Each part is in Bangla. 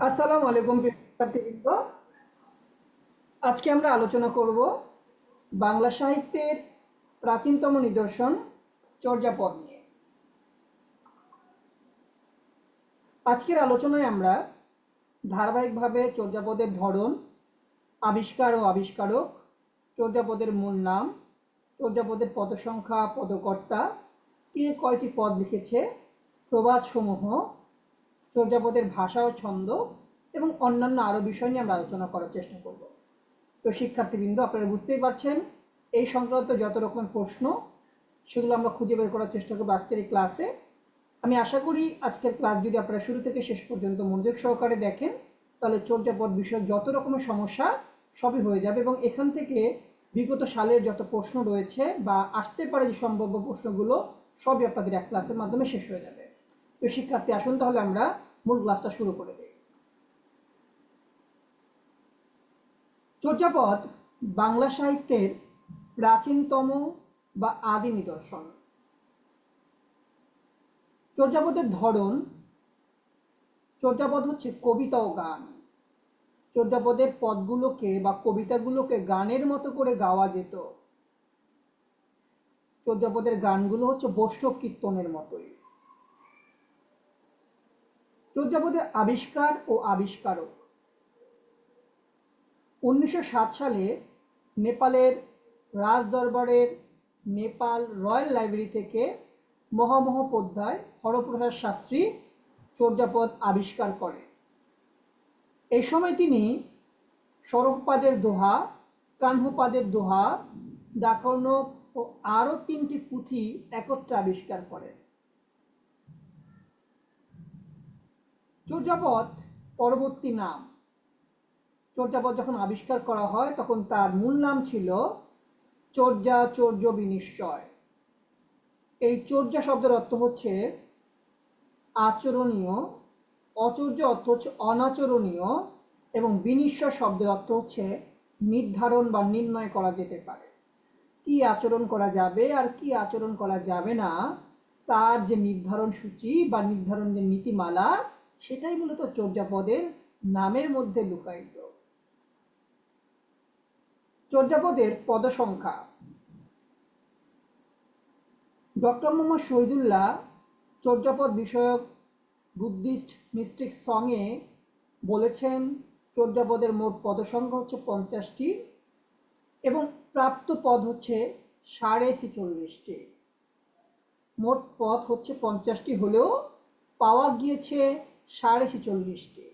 আসসালামু আলাইকুম প্রিয় শিক্ষার্থীবৃন্দ। আজকে আমরা আলোচনা করব বাংলা সাহিত্যের প্রাচীনতম নিদর্শন চর্যাপদ নিয়ে। আজকের আলোচনায় আমরা ধারাবাহিকভাবে চর্যাপদের ধরন, আবিষ্কার ও আবিষ্কারক, চর্যাপদের মূল নাম, চর্যাপদের পদসংখ্যা, পদকর্তা, কে কয়টি পদ লিখেছে, প্রবাদসমূহ, চর্যাপদের ভাষা ও ছন্দ এবং অন্যান্য আরও বিষয় নিয়ে আমরা আলোচনা করার চেষ্টা করব। তো শিক্ষার্থীবৃন্দ, আপনারা বুঝতেই পারছেন এই সংক্রান্ত যত রকমের প্রশ্ন সেগুলো আমরা খুঁজে বের করার চেষ্টা করবো আজকের এই ক্লাসে। আমি আশা করি আজকের ক্লাস যদি আপনারা শুরু থেকে শেষ পর্যন্ত মনোযোগ সহকারে দেখেন তাহলে চর্যাপদ বিষয়ক যত রকমের সমস্যা সবই হয়ে যাবে এবং এখান থেকে বিগত সালের যত প্রশ্ন রয়েছে বা আসতে পারে যে সম্ভাব্য প্রশ্নগুলো সবই আপনাদের এক ক্লাসের মাধ্যমে শেষ হয়ে যাবে। তো শিক্ষার্থী, আসুন তাহলে আমরা মূল ক্লাসটা শুরু করে দিই। চর্যাপদ বাংলা সাহিত্যের প্রাচীনতম বা আদি নিদর্শন। চর্যাপদের ধরন, চর্যাপদ হচ্ছে কবিতা ও গান। চর্যাপদের পদগুলোকে বা কবিতাগুলোকে গানের মতো করে গাওয়া যেত। চর্যাপদের গানগুলো হচ্ছে বৈষ্ণব কীর্তনের মতোই। চর্যাপদের আবিষ্কার ও আবিষ্কারক। 1907 সালে নেপালের রাজদরবারের নেপাল রয়্যাল লাইব্রেরি থেকে মহামহোপাধ্যায় হরপ্রসাদ শাস্ত্রী চর্যাপদ আবিষ্কার করেন। এই সময় তিনি সরবপাদের দোহা, কাহ্নপাদের দোহা, ডাকর্ণক ও আরও 3টি পুঁথি একত্রে আবিষ্কার করেন। চর্যাপদ পরবর্তী নাম। চর্যাপদ যখন আবিষ্কার করা হয় তখন তার মূল নাম ছিল চর্যাচর্য বিনিশ্চয়। এই চর্যা শব্দের অর্থ হচ্ছে আচরণীয়, অচর্য অর্থ হচ্ছে অনাচরণীয় এবং বিনিশ্চয় শব্দের অর্থ হচ্ছে নির্ধারণ বা নির্ণয় করা যেতে পারে। কি আচরণ করা যাবে আর কি আচরণ করা যাবে না তার যে নির্ধারণ সূচি বা নির্ধারণ যে নীতিমালা, সেটাই মূলত চর্যাপদের নামের মধ্যে লুকায়িত। চর্যাপদের পদসংখ্যা। ডক্টর মোহাম্মদ শহীদুল্লাহ চর্যাপদ বিষয়ক বুদ্ধিস্ট মিস্টিক সঙে বলেছেন চর্যাপদের মোট পদসংখ্যা হচ্ছে 50টি এবং প্রাপ্ত পদ হচ্ছে 46.5টি। মোট পদ হচ্ছে 50টি হলেও পাওয়া গিয়েছে 46.5টি।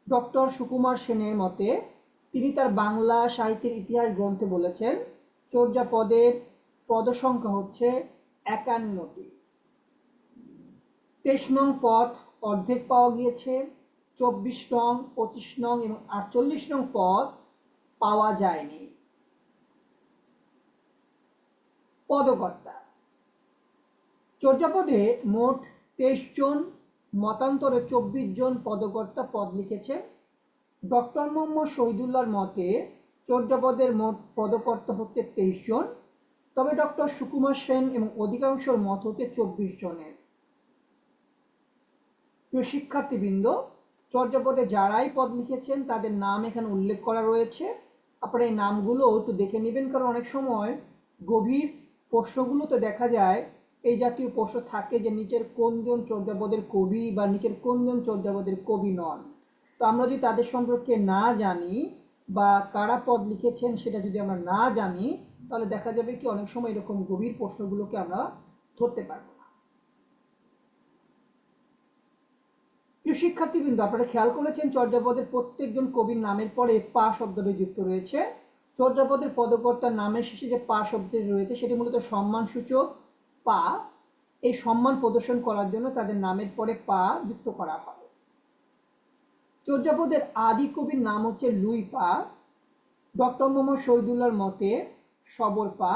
ডক্টর সুকুমার সেনের মতে তিনি তার বাংলা সাহিত্যের ইতিহাস গ্রন্থে বলেছেন চর্যাপদের পদসংখ্যা হচ্ছে 51টি। 23 নং পদ অর্ধেক পাওয়া গিয়েছে, 24 নং, 25 নং এবং 48 নং পদ পাওয়া যায়নি। পদকর্তা। চর্যাপদে মোট 23 জন, মতান্তরে 24 জন পদকর্তা পদ লিখেছে। ডক্টর মোহাম্মদ শহীদুল্লাহর মতে চর্যাপদের মোট পদকর্তা হচ্ছে 23 জন, তবে ডক্টর সুকুমার সেন এবং অধিকাংশের মত হচ্ছে 24 জনের। প্রিয় শিক্ষার্থীবৃন্দ, চর্যাপদে যারাই পদ লিখেছেন তাদের নাম এখানে উল্লেখ করা রয়েছে। আপনারা এই নামগুলো একটু দেখে নেবেন, কারণ অনেক সময় গভীর প্রশ্নগুলোতে দেখা যায় এই জাতীয় প্রশ্ন থাকে যে নিচের কোনজন চর্যাপদের কবি বা নিচের কোনজন চর্যাপদের কবি নন। তো আমরা যদি তাদের সম্পর্কে না জানি বা কারা পদ লিখেছেন সেটা যদি আমরা না জানি তাহলে দেখা যাবে কি অনেক সময় এরকম গভীর প্রশ্নগুলোকে আমরা ধরতে পারবো না। প্রিয় শিক্ষার্থীবৃন্দ, আপনারা খেয়াল করেছেন চর্যাপদের প্রত্যেকজন কবির নামের পরে পা শব্দটি যুক্ত রয়েছে। চর্যাপদের পদকর্তার নামের শেষে যে পা শব্দটি রয়েছে সেটি মূলত সম্মানসূচক পা। এই সম্মান প্রদর্শন করার জন্য তাদের নামের পরে পা যুক্ত করা হয়। চর্যাপদের আদি কবির নাম হচ্ছে লুই পা। ডক্টর মোহাম্মদ শহীদুল্লাহর মতে সবর পা।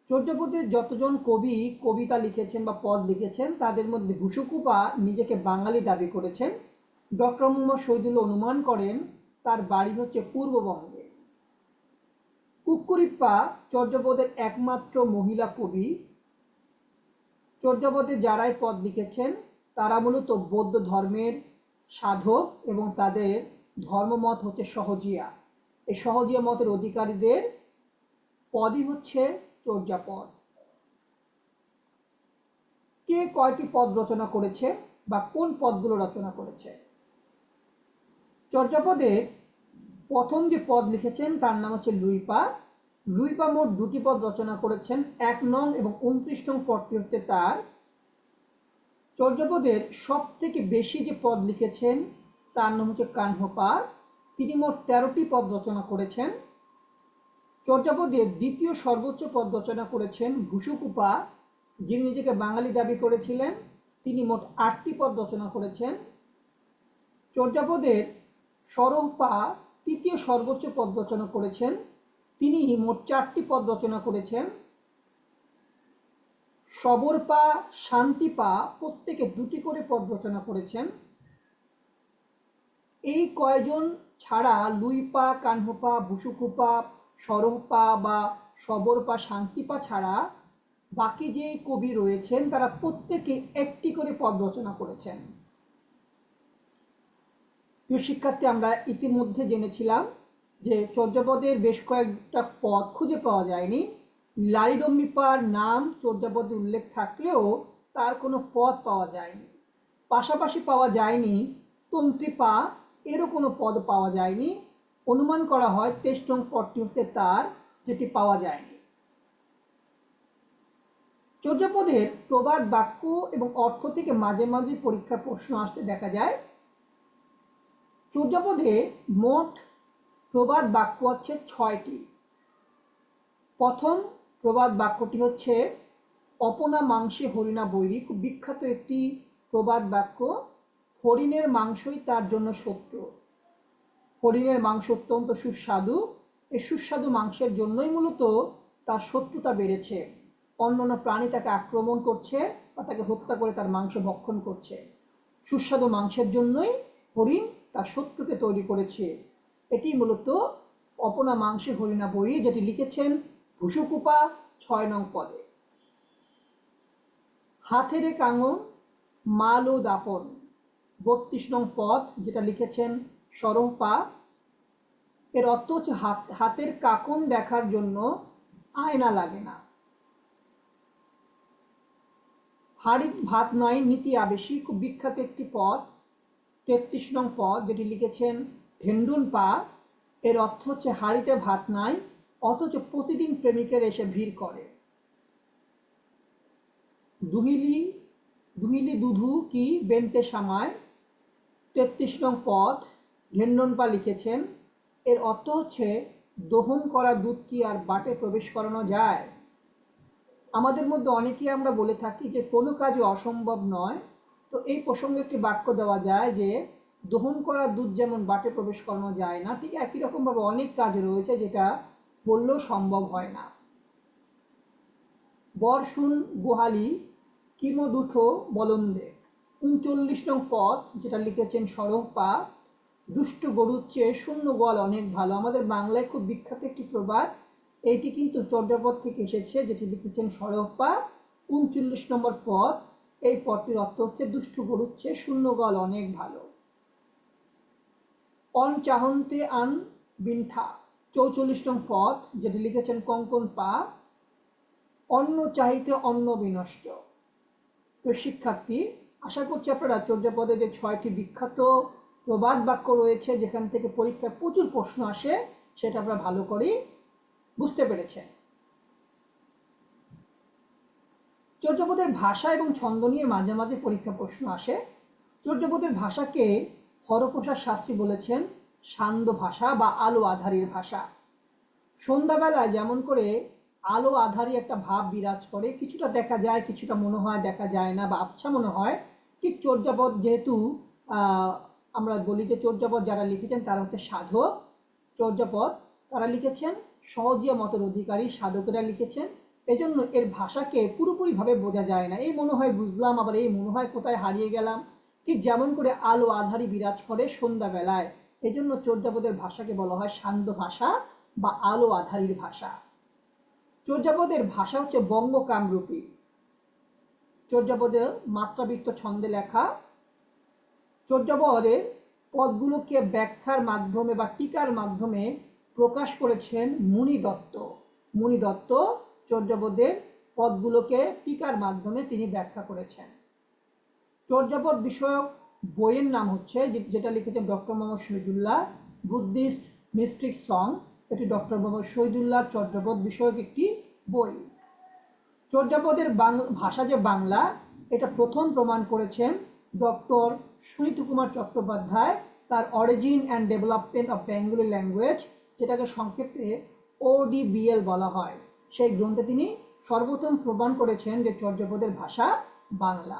চর্যাপদের যতজন কবি কবিতা লিখেছেন বা পদ লিখেছেন তাদের মধ্যে ঘুষুকুপা নিজেকে বাঙালি দাবি করেছেন। ডক্টর মোহাম্মদ শহীদুল্লাহ অনুমান করেন তার বাড়ি হচ্ছে পূর্ববঙ্গে। কুক্কুরিপ্পা চর্যাপদের একমাত্র মহিলা কবি। চর্যাপদে যারাই পদ লিখেছেন তারা মূলত বৌদ্ধ ধর্মের সাধক এবং তাদের ধর্মমত হচ্ছে সহজিয়া। এই সহজিয়া মতের অধিকারীদের পদই হচ্ছে চর্যাপদ। কে কয়টি পদ রচনা করেছে বা কোন পদগুলো রচনা করেছে? চর্যাপদের প্রথম যে পদ লিখেছেন তার নাম হচ্ছে লুইপা। লুইপা মোট 2টি পদ রচনা করেছেন। 1 নং এবং 29 নং পদটি হচ্ছে তার। চর্যাপদের সব থেকে বেশি যে পদ লিখেছেন তার নাম হচ্ছে কানহপা। তিনি মোট 13টি পদ রচনা করেছেন। চর্যাপদের দ্বিতীয় সর্বোচ্চ পদ রচনা করেছেন ভুসুকুপা, যিনি নিজেকে বাঙালি দাবি করেছিলেন। তিনি মোট 8টি পদ রচনা করেছেন। চর্যাপদের সরহপা তৃতীয় সর্বোচ্চ পদ রচনা করেছেন। তিনি মোট 4টি পদ রচনা করেছেন। সবরপা, শান্তিপা প্রত্যেকে 2টি করে পদ রচনা করেছেন। এই কয়জন ছাড়া লুইপা, কানহপা, ভুসুকুপা, সরহপা বা সবরপা, শান্তিপা ছাড়া বাকি যে কবি রয়েছেন তারা প্রত্যেকে 1টি করে পদ রচনা করেছেন। প্রিয় শিক্ষার্থী, আমরা ইতিমধ্যে জেনেছিলাম যে চর্যাপদের বেশ কয়েকটা পদ খুঁজে পাওয়া যায়নি। লারিডম্বিপার নাম চর্যাপদে উল্লেখ থাকলেও তার কোনো পদ পাওয়া যায়নি। পাশাপাশি পাওয়া যায়নি তন্ত্রীপা, এরও কোনো পদ পাওয়া যায়নি। অনুমান করা হয় 23 নং পদটি হচ্ছে তার, যেটি পাওয়া যায়নি। চর্যাপদের প্রবাদ বাক্য এবং অর্থ থেকে মাঝে মাঝে পরীক্ষা প্রশ্ন আসতে দেখা যায়। চর্যাপদে মোট প্রবাদ বাক্য হচ্ছে 6টি। প্রথম প্রবাদ বাক্যটি হচ্ছে অপনা মাংসে হরিণা বৈরী, খুব বিখ্যাত একটি প্রবাদ বাক্য। হরিণের মাংসই তার জন্য শত্রু। হরিণের মাংস অত্যন্ত সুস্বাদু। এই সুস্বাদু মাংসের জন্যই মূলত তার শত্রুতা বেড়েছে। অন্যান্য প্রাণী তাকে আক্রমণ করছে বা তাকে হত্যা করে তার মাংস ভক্ষণ করছে। সুস্বাদু মাংসের জন্যই হরিণ তার শত্রুকে তৈরি করেছে। এটি মূলত অপনা মাংসে হরিণা বৈরী, যেটি লিখেছেন ভুসুকুপা 6 নং পদে। হাতেরে কাঙন মাল ও দাপন 32 নং পদ, যেটা লিখেছেন সরহপা। এর অর্থ হচ্ছে হাতের কাকন দেখার জন্য আয়না লাগে না। হাড়ি ভাত নয় নীতি আবেশী, খুব বিখ্যাত একটি পদ। 33 নং পদ, যেটি লিখেছেন ঢেন্ডুনপা। এর অর্থ হচ্ছে হাড়িতে ভাত নাই অথচ প্রতিদিন প্রেমিকের এসে ভিড় করে। দুহিলি দুহিলি দুধু কি বেনতে সামায় 33 নং পদ, ঢেন্ডনপা লিখেছেন। এর অর্থ হচ্ছে দহন করা দুধ কি আর বাটে প্রবেশ করানো যায়। আমাদের মধ্যে অনেকেই আমরা বলে থাকি যে কোনো কাজই অসম্ভব নয়। তো এই প্রসঙ্গে একটি বাক্য দেওয়া যায় যে দহন করা দুধ যেমন বাটে প্রবেশ করানো যায় না, ঠিক একই রকমভাবে অনেক কাজ রয়েছে যেটা বললেও সম্ভব হয় না। বর্ষুন গোহালি কিমো দুঠো বলন্দে 39 নং পদ, যেটা লিখেছেন সরহপা। দুষ্ট গরুর চেয়ে শূন্য গোয়াল অনেক ভালো। আমাদের বাংলায় খুব বিখ্যাত একটি প্রবাদ, এইটি কিন্তু চর্যাপদ থেকে এসেছে, যেটি লিখেছেন সরহপা। 39 নম্বর পদ, এই পদটির অর্থ হচ্ছে দুষ্ট গরুর চেয়ে শূন্য গোয়াল অনেক ভালো। অন চাহন্তে আন বিন্ঠা 44 নং পদ, যেটি লিখেছেন কঙ্কন পা। অন্ন চাহিতে অন্ন বিনষ্ট। তো শিক্ষার্থী, আশা করছি আপনারা চর্যাপদে যে 6টি বিখ্যাত প্রবাদ বাক্য রয়েছে যেখান থেকে পরীক্ষায় প্রচুর প্রশ্ন আসে সেটা আপনারা ভালো করে বুঝতে পেরেছেন। চর্যাপদের ভাষা এবং ছন্দ নিয়ে মাঝে মাঝে পরীক্ষা প্রশ্ন আসে। চর্যাপদের ভাষাকে হরপ্রসাদ শাস্ত্রী বলেছেন সান্ধ্য ভাষা বা আলো আধারীর ভাষা। সন্ধ্যাবেলায় যেমন করে আলো আধারী একটা ভাব বিরাজ করে, কিছুটা দেখা যায় কিছুটা মনে হয় দেখা যায় না বা আবছা মনে হয়, ঠিক চর্যাপদ যেহেতু আমরা বলি যে চর্যাপদ যারা লিখেছেন তারা হচ্ছে সাধক। চর্যাপদ তারা লিখেছেন সহজিয়া মতের অধিকারী সাধকেরা লিখেছেন। এজন্য এর ভাষাকে পুরোপুরিভাবে বোঝা যায় না। এই মনে হয় বুঝলাম, আবার এই মনে হয় কোথায় হারিয়ে গেলাম, ঠিক যেমন করে আলো আধারী বিরাজ করে সন্ধ্যাবেলায়। এজন্য চর্যাপদের ভাষাকে বলা হয় সান্ধ্য ভাষা বা আলো আধারীর ভাষা। চর্যাপদের ভাষা হচ্ছে বঙ্গ কামরূপী। চর্যাপদে মাত্রাবৃত্ত ছন্দে লেখা। চর্যাপদের পদগুলোকে ব্যাখ্যার মাধ্যমে বা টিকার মাধ্যমে প্রকাশ করেছেন মুনি দত্ত। মুনি দত্ত চর্যাপদের পদগুলোকে টিকার মাধ্যমে তিনি ব্যাখ্যা করেছেন। চর্যাপদ বিষয়ক বইয়ের নাম হচ্ছে, যেটা লিখেছেন doctor Mohammad Shahidullah, Buddhist mystic song. এটি ডক্টর মোহাম্মদ শহীদুল্লাহ চর্যাপদ বিষয়ক একটি বই। চর্যাপদের ভাষা যে বাংলা, এটা প্রথম প্রমাণ করেছেন ডক্টর সুনীত কুমার চট্টোপাধ্যায় তার origin and development of Bengali language, যেটাকে সংক্ষেপে ODBL বলা হয়, সেই গ্রন্থে তিনি সর্বপ্রথম প্রমাণ করেছেন যে চর্যাপদের ভাষা বাংলা।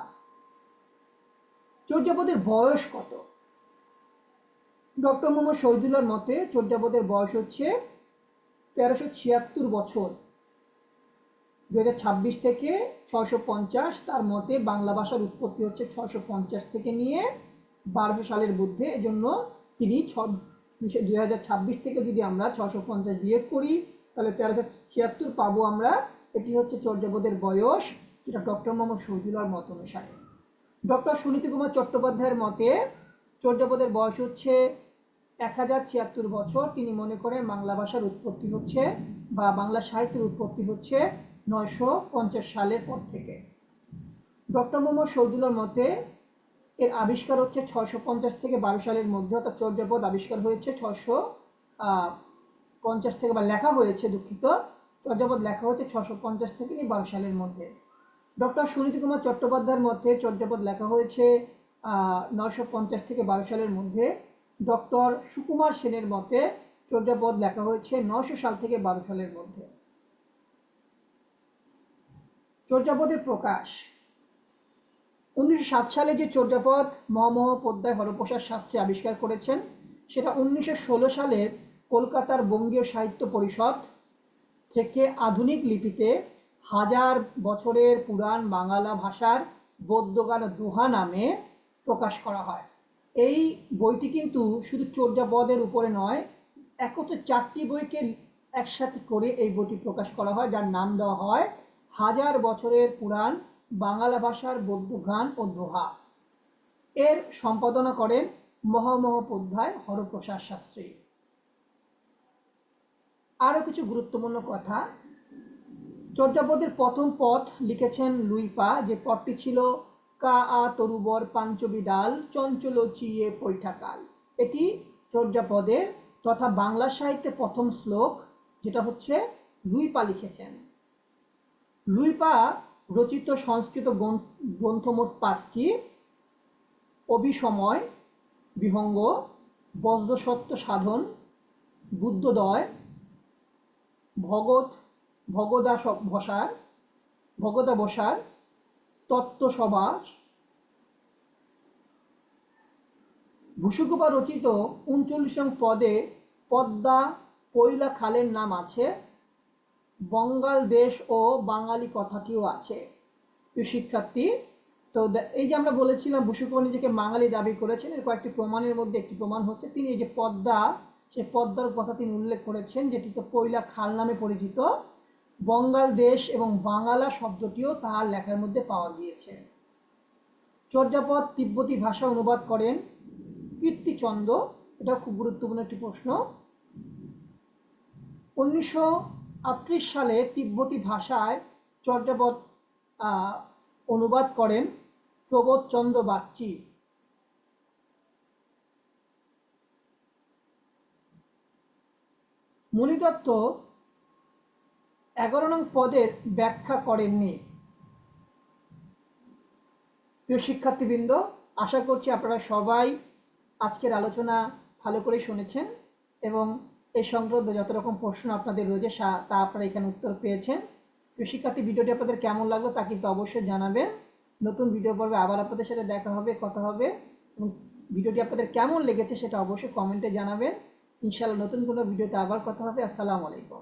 চর্যাপদের বয়স কত? ডক্টর মোহাম্মদ শহীদুল্লাহর মতে চর্যাপদের বয়স হচ্ছে 1376 বছর। 2026 থেকে 650, তার মতে বাংলা ভাষার উৎপত্তি হচ্ছে 650 থেকে নিয়ে 1200 সালের মধ্যে। এজন্য তিনি 2026 থেকে যদি আমরা 650 বিয়োগ করি তাহলে 1376 পাবো আমরা। এটি হচ্ছে চর্যাপদের বয়স, যেটা ডক্টর মোহাম্মদ শহীদুল্লাহর মত অনুসারে। ডক্টর সুনীত কুমার চট্টোপাধ্যায়ের মতে চর্যাপদের বয়স হচ্ছে 1076 বছর। তিনি মনে করেন বাংলা ভাষার উৎপত্তি হচ্ছে বা বাংলা সাহিত্যের উৎপত্তি হচ্ছে 950 সালের পর থেকে। ডক্টর মোহাম্মদ শহীদুল্লাহর মতে এর আবিষ্কার হচ্ছে 650 থেকে 12 সালের মধ্যে, অর্থাৎ চর্যাপদ আবিষ্কার হয়েছে 650 থেকে, বা লেখা হয়েছে, দুঃখিত, চর্যাপদ লেখা হচ্ছে 650 থেকে 12 সালের মধ্যে। ডক্টর সুনীত কুমার চট্টোপাধ্যায়ের মতে চর্যাপদ লেখা হয়েছে 950 থেকে 12 সালের মধ্যে। ডক্টর সুকুমার সেনের মতে চর্যাপদ লেখা হয়েছে 900 সাল থেকে 12 সালের মধ্যে। চর্যাপদের প্রকাশ। 1907 সালে যে চর্যাপদ মহামহোপাধ্যায় হরপ্রসাদ শাস্ত্রী আবিষ্কার করেছেন, সেটা 1916 সালে কলকাতার বঙ্গীয় সাহিত্য পরিষদ থেকে আধুনিক লিপিতে 1000 বছরের পুরাণ বাংলা ভাষার বদ্যগান দোহা নামে প্রকাশ করা হয়। এই বইটি কিন্তু শুধু চর্যাপদের উপরে নয়, একত্রে 4টি বইকে একসাথে করে এই বইটি প্রকাশ করা হয়, যার নাম দেওয়া হয় 1000 বছরের পুরাণ বাংলা ভাষার বদ্যগান ও দোহা। এর সম্পাদনা করেন মহামহোপাধ্যায় হরপ্রসাদ শাস্ত্রী। আরও কিছু গুরুত্বপূর্ণ কথা। চর্যাপদের প্রথম পদ লিখেছেন লুইপা, যে পদটি ছিল কা আ তরুবর পাঞ্চবি ডাল চঞ্চল চিয়ে পৈঠাকাল। এটি চর্যাপদের তথা বাংলা সাহিত্যে প্রথম শ্লোক, যেটা হচ্ছে লুইপা লিখেছেন। লুইপা রচিত সংস্কৃত গ্রন্থ মোট 5টি: অভিসময়, বিহঙ্গ, বজ্রসত্য সাধন, বুদ্ধোদয়, ভগদাবসার, তত্ত্বসভা। ভূষুকুপা রচিত 39 পদে পদ্মা পৈলা খালের নাম আছে, বঙ্গাল দেশ ও বাঙালি কথাটিও আছে। শিক্ষার্থী, তো এই যে আমরা বলেছিলাম ভূষুকুপা নিজেকে বাঙালি দাবি করেছেন, এর কয়েকটি প্রমাণের মধ্যে একটি প্রমাণ হচ্ছে তিনি এই যে পদ্মা, সেই পদ্মার কথা তিনি উল্লেখ করেছেন, যেটি তো পৈলা খাল নামে পরিচিত। বঙ্গাল দেশ এবং বাংলা শব্দটিও তাহার লেখার মধ্যে পাওয়া গিয়েছে। চর্যাপদ তিব্বতী ভাষা অনুবাদ করেন কীর্তিচন্দ্র। এটা খুব গুরুত্বপূর্ণ একটি প্রশ্ন। 1938 সালে তিব্বতী ভাষায় চর্যাপদ অনুবাদ করেন প্রবোধচন্দ্র বাগচি। মুনি দত্ত 11 নং পদের ব্যাখ্যা করেননি। প্রিয় শিক্ষার্থীবৃন্দ, আশা করছি আপনারা সবাই আজকের আলোচনা ভালো করে শুনেছেন এবং এই সংক্রান্ত যত রকম প্রশ্ন আপনাদের রয়েছে তা আপনারা এখানে উত্তর পেয়েছেন। প্রিয় শিক্ষার্থী, ভিডিওটি আপনাদের কেমন লাগলো তা কিন্তু অবশ্যই জানাবেন। নতুন ভিডিও পর্বে আবার আপনাদের সাথে দেখা হবে, কথা হবে, এবং ভিডিওটি আপনাদের কেমন লেগেছে সেটা অবশ্যই কমেন্টে জানাবেন। ইনশাআল্লাহ নতুন কোনো ভিডিওতে আবার কথা হবে। আসসালামু আলাইকুম।